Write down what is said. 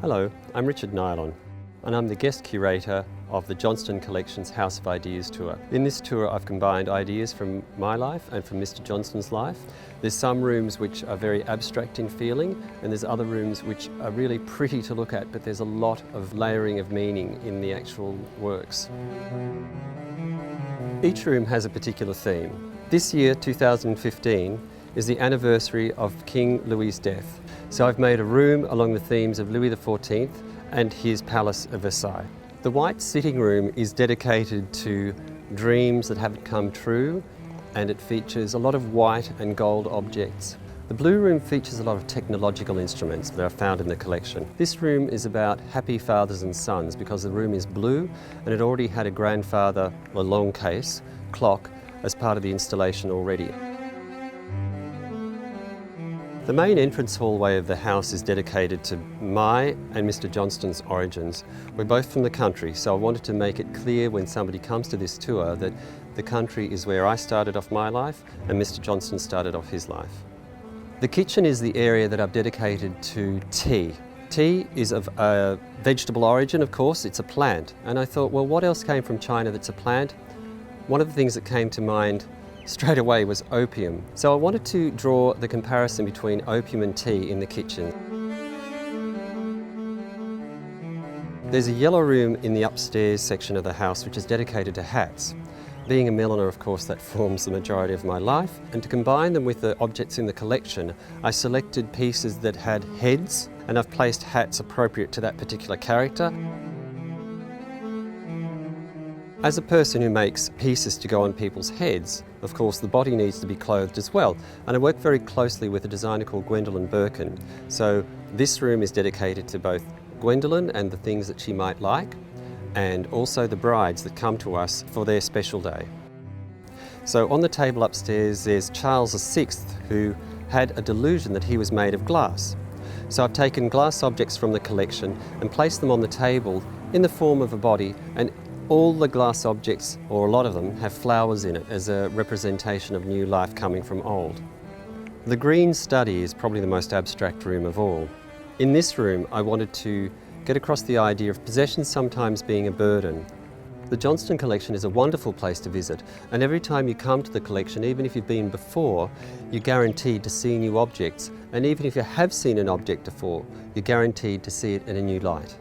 Hello, I'm Richard Nylon, and I'm the guest curator of the Johnston Collection's House of Ideas tour. In this tour I've combined ideas from my life and from Mr. Johnston's life. There's some rooms which are very abstract in feeling, and there's other rooms which are really pretty to look at, but there's a lot of layering of meaning in the actual works. Each room has a particular theme. This year, 2015, is the anniversary of King Louis's death. So I've made a room along the themes of Louis XIV and his Palace of Versailles. The white sitting room is dedicated to dreams that haven't come true, and it features a lot of white and gold objects. The blue room features a lot of technological instruments that are found in the collection. This room is about happy fathers and sons because the room is blue and it already had a grandfather, a long case, clock, as part of the installation already. The main entrance hallway of the house is dedicated to my and Mr. Johnston's origins. We're both from the country, so I wanted to make it clear when somebody comes to this tour that the country is where I started off my life and Mr. Johnston started off his life. The kitchen is the area that I've dedicated to tea. Tea is of a vegetable origin, of course, it's a plant. And I thought, well, what else came from China that's a plant? One of the things that came to mind straight away was opium. So I wanted to draw the comparison between opium and tea in the kitchen. There's a yellow room in the upstairs section of the house which is dedicated to hats. Being a milliner, of course, that forms the majority of my life. And to combine them with the objects in the collection, I selected pieces that had heads, and I've placed hats appropriate to that particular character. As a person who makes pieces to go on people's heads, of course the body needs to be clothed as well. And I work very closely with a designer called Gwendolyn Birkin. So this room is dedicated to both Gwendolyn and the things that she might like, and also the brides that come to us for their special day. So on the table upstairs there's Charles VI, who had a delusion that he was made of glass. So I've taken glass objects from the collection and placed them on the table in the form of a body, and all the glass objects, or a lot of them, have flowers in it as a representation of new life coming from old. The green study is probably the most abstract room of all. In this room I wanted to get across the idea of possessions sometimes being a burden. The Johnston Collection is a wonderful place to visit, and every time you come to the collection, even if you've been before, you're guaranteed to see new objects, and even if you have seen an object before, you're guaranteed to see it in a new light.